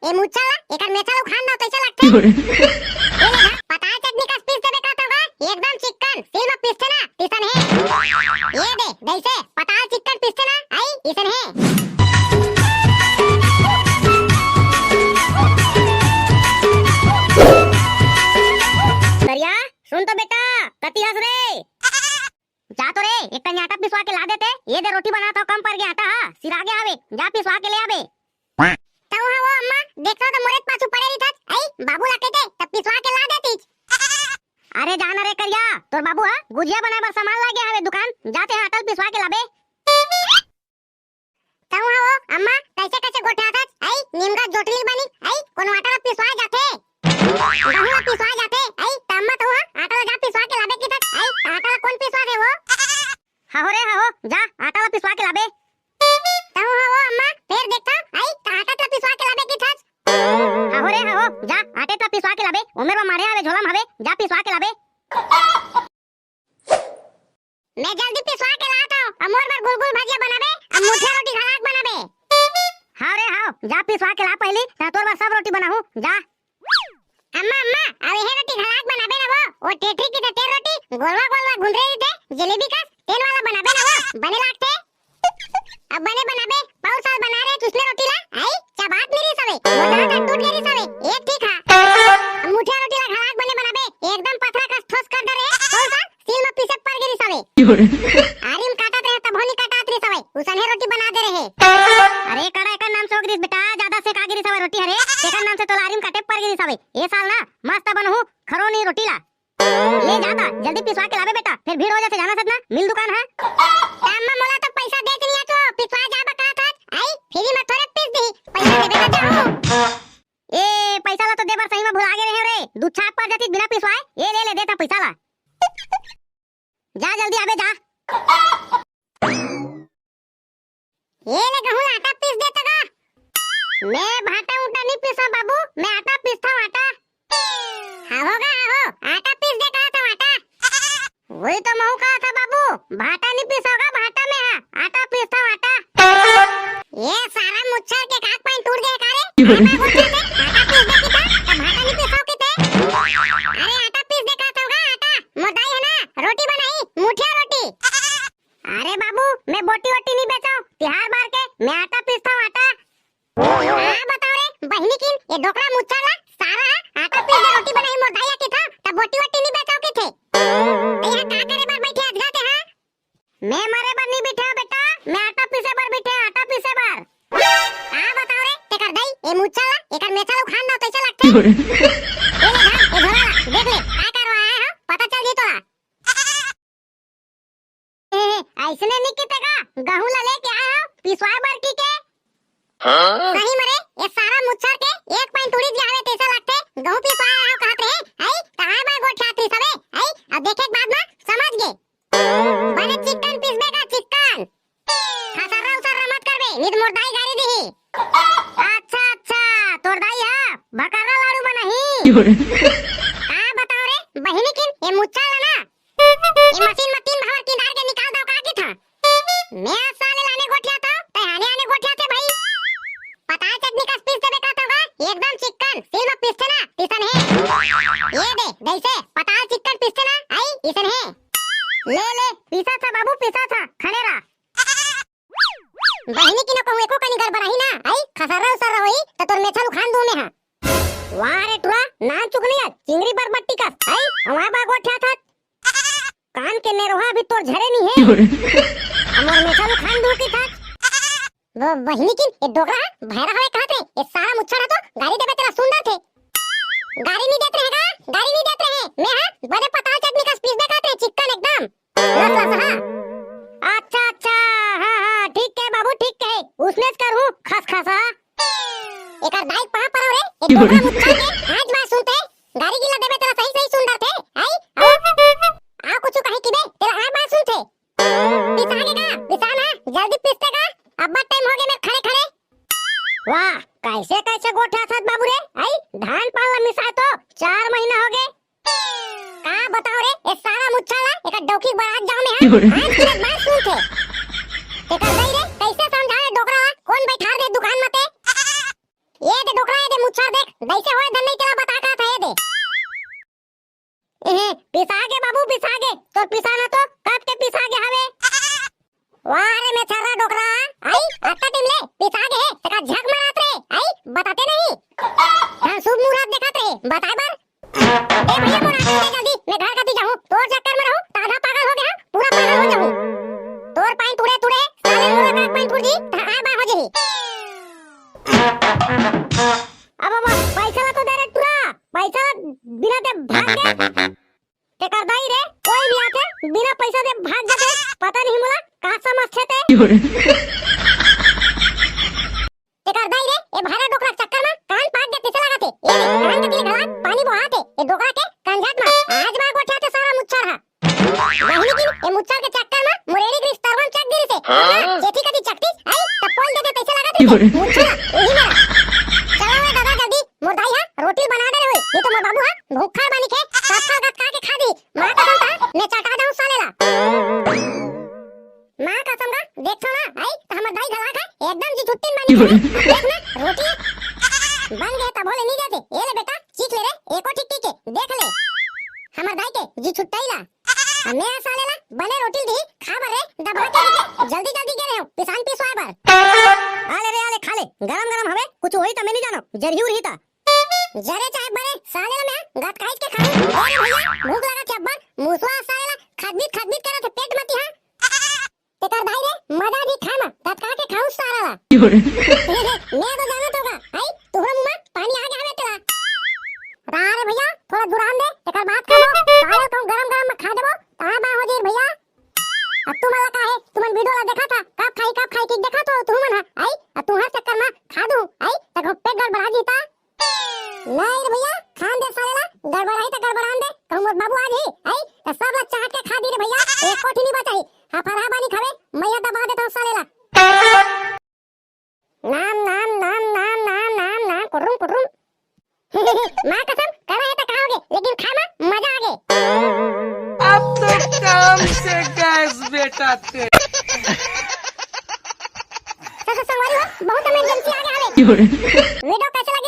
ए मुच्छाला एकर मेछालो खान ना तैसे लागते ए लेगा पता है चटनी का पीस देबे का होगा एकदम चिकन सिल में पीसते ना तीसन है ये दे जैसे पता है चिकन पीसते ना आई इसन है दरिया सुन तो बेटा कति हंस रे जा तो रे एक कन्या आटा पिसवा के ला देते ये दे रोटी बना था कम पड़ गया आटा हां सिर आगे आवे जा पिसवा के ले आवे तो हां वो अम्मा देखो तो मोरे पाछू पड़े रही था आई बाबू ला कहते तब पिसवा के ला देती अरे जाना रे करिया तोर बाबू हां गुजिया बनाए बर सामान ला गया हवे दुकान जाते होटल पिसवा के लाबे तो हां वो अम्मा कैसे कैसे गोठा था आई नीम का जोटली बनी आई कोन आटा पिसवा जाते गहुआ पिसवा जाते आई तम्मा तो हां आटा जा पिसवा के लाबे की था आई आटा कौन पिसवा दे वो हां रे हां जा आटा पिसवा के लाबे तो हां वो अम्मा फिर देखता आई आटा पिसवा के लाबे की था हां रे हां जा आटे तो पिसवा के लाबे उमेर में मारे आवे झोला में हवे जा पिसवा के लाबे मैं जल्दी पिसवा के लाता हूं अमोर बार गुलगुल भजिया बनाबे अब मुठिया रोटी घालाक बनाबे हां रे हां जा पिसवा के ला पहली ता तोर बार सब रोटी बनाहू जा अम्मा अम्मा अब ये रोटी घालाक बनाबे ना वो टेटरी की टेर रोटी गोलवा गोलवा गुंदरे दे जलेबी का तेल वाला बनाबे ना वो बने लागते अब बने बनाबे बहुत साल बना रहे तुसने रोटी ला आई चबात मेरी सवे मोटा का टूट गई सवे एक ठीक है मुठिया रोटी ला घालाक बने बनाबे एकदम पथरा का ठोस कर दे रे कौन सा सील में पीसे पड़ गई सवे आरिम काटत रहे तब होनी काटत रही सवे उसने रोटी बना दे रहे अरे कड़ा का नाम सोगरिस बेटा ज्यादा से कागिरी सवे रोटी हरे एकर नाम से तो आरिम काटे पड़ गई सवे ये साल ना मस्त बनहू खरोनी रोटी ला ले जाता जल्दी पिसवा के लाबे बेटा फिर भीड़ हो जाए जाना सतना मिल दुकान है अम्मा मोला तो पैसा दे दिया तो पिसवा जा बता था आई फ्री में थोड़े पीस दी पैसा दे बेटा जाओ ए पैसा ला तो दे बार सही में भुला गए रहे रे दूध छाप पर जाती बिना पिसवाए ये ले ले देता पैसा ला जा जल्दी आबे जा ये ले गहूं आटा पीस देता का मैं भाटा उटा नहीं पीसा बाबू मैं आटा पीसता हूं आटा हाँ होगा हो आटा पीस दे कहा था आटा वही तो महू कहा था बाबू भाटा नहीं पीसोगा भाटा में है आटा पीसता हूं आटा ये सारा मुच्छर के काक पैन टूट गए कारे आटा पीस दे की था भाटा नहीं पीसोगे थे अरे आटा पीस दे कहा था आटा मोटाई है ना रोटी बनाई मुठिया रोटी अरे बाबू मैं बोटी वोटी नहीं बेचा तिहार बार के मैं आटा पीसता हूं आटा हां बताओ रे बहनी किन ये ढोकरा मुच्छर ला सारा आटा पीस दे रोटी बनाई मोटाई की था तब बोटी वोटी नहीं बेचाओ के थे यहां का करे बार बैठे अधगाते हां मैं मारे बार नहीं बैठा बेटा मैं आटा पीसे बार बैठे आटा पीसे बार हां बताओ रे ते कर दई ए मुच्छर ला एकर मेछालो खान ना तैसे लागते ए धरा देख ले काय करवा है हां पता चल जी तोला ऐसने नहीं कीते का गहूं ला लेके आया हो पिसवाए बार की के सही मरे ये सारा मुच्छर के एक पैन तुड़ी जावे तैसे लागते गहूं पिसवाए हो कहत रहे आई कहां बा गोठाती सबे आई अब देखे के बाद ना समझ गए बने चिकन पिसबे का चिकन खसरा उसरा मत करबे निद मुर्दाई गाड़ी दी अच्छा अच्छा तोरदाई है बकरा लाडू बनाही हां बताओ रे बहिनी किन ये मुच्छर ला ना ये मशीन में 3 भावर की डाल के निकाल दो का की था मैं साले लाने गोठिया था ते आने आने गोठिया थे भाई पता है चटनी का पीस देबे का होगा एकदम चिकन सिल में पीसते ना तीसन है ये दे जैसे पता है चिकन पीसते ना आई इसन है ले ले पीसा था बाबू पीसा था खड़े रहा बहिनी की न कहूं एको कनी घर बनाही ना आई खसरा उसरा होई त तोर मेछालू खान दू में हां वाह रे टुरा ना चुगलिया चिंगरी पर बट्टी का आई हवा बा गोठा था कान के नेरोहा भी तोर झरे नहीं है हमर मेछालू खान दू की था वो बहिनी की ये डोगरा भैरा हवे कहते ये सारा मुच्छर है तो गाड़ी देबे तेरा सुंदर थे गाड़ी नहीं देते रहेगा गाड़ी नहीं देते रहे मैं हां बड़े पता चटनी का पीस दे कहते चिकन एकदम रस रस हां अच्छा अच्छा हां हां ठीक है बाबू ठीक है उसने कर हूं खस खस हां एकर दाई पहा पर रे ये डोगरा मुच्छर के आज बात सुनते गाड़ी गिला देबे तेरा सही सही सुंदर थे आई आ कुछ कहे की बे तेरा आ बात सुनते पिसागे का पिसाना जल्दी पीसते का अब टाइम हो गया मैं खड़े खड़े वाह कैसे कैसे गोठा था बाबू रे आई धान पाला मिसा तो 4 महीना हो गए का बताओ रे ये सारा मुच्छर ला एक डोकी बारात जाओ में हां आज की बात सुनते ते कर दई रे कैसे समझाए डोकरा कौन बैठा दे दुकान मते ये दे डोकरा ये दे दैसे होए धन नहीं चला बता का था ये दे पिसागे बाबू पिसागे तो पिसाना तो कब के पिसागे हवे वाह रे मैं छर्रा डोकरा आई आता टीम ले पिसागे है तका झक मारत रे आई बताते नहीं हां शुभ मुहूर्त दिखाते बताए बर ए भैया को रात में जल्दी मैं घर कती जाऊं तोर चक्कर में रहूं आधा पागल हो गया पूरा पागल हो जाऊं तोर पाइन तुड़े तुड़े साले मोरा का पाइन तुड़ जी आ बा हो जही अब पैसा तो दे रे टुरा पैसा बिना दे भाग गए ते कर दाई रे कोई भी आके बिना पैसा दे भाग जाते पता नहीं मोला का समझते ते कर दाई रे ए भाड़ा डोकरा चक्कर में कान पाट दे पीछे लगाते ए कान के गला पानी बहाते ए डोकरा के कंझात में आज बा गोठाते सारा मुच्छर हा वही की ए मुच्छर के चक्कर में मुरेड़ी ग्रीस तरवन चक गिरी से जेठी कदी चकती आई तपोल दे पैसे लगाते मुच्छर यही मेरा चलो रे दादा जल्दी मोर दाई हा रोटी बना दे रे ये तो मोर बाबू हा भूखा बानी के सात साल गत का के खा दी मां कसम था मैं चटा जाऊं सालेला मां कसम का देखो ना आई तो हमर दाई गला का एकदम जी छुट्टी बानी देख ना रोटी बन गए तब बोले नहीं जाते ये ले बेटा चीख ले रे एको ठीक ठीक देख ले हमर दाई के जी छुट्टाईला मैं सालेला बने रोटी दी खा बरे दबा के जल्दी जल्दी के रहे हो पिसान पिसवाए बर आले रे आले खा ले गरम गरम हवे कुछ होई त मैं नहीं जानो जरियूर ही ता जरे चाहे बरे सालेला मैं गत काट के खाऊं अरे भैया भूख लगा चब्बा मुसवा सालेला खदबीत करे थे पेट मती हां ते कर भाई रे मजा जी खाना तत का के खाऊं साला मैं तो जाना तोगा आई तोहरा मुंह में पानी आ गया हवे तेरा अरे भैया थोड़ा दुरान दे ते कर बात करो साले तुम गरम गरम में खा देबो ता बा हो जी भैया अब तुम वाला का है तुमन वीडियो ला देखा था कब खाई की देखा तो तुमन आई अब तू हर चक्कर में खा दूं आई तक पेट गड़बड़ा जीता नहीं रे भैया खान दे सालेला गड़बड़ाई त गड़बड़ान दे कहूं मोर बाबू आज ही आई त सब लोग चाट के खा दी रे भैया एक कोठी नहीं बचाई हा फरहा बानी खावे मैं दबा देता हूं सालेला नाम नाम नाम नाम नाम नाम नाम कुर्रुम कुर्रुम मां कसम कर रहे त खाओगे लेकिन खाना मजा आ गए अब तो काम से गैस बेटा ते संगवारी हो बहुत इमरजेंसी आ गया हवे वीडियो कैसे लगे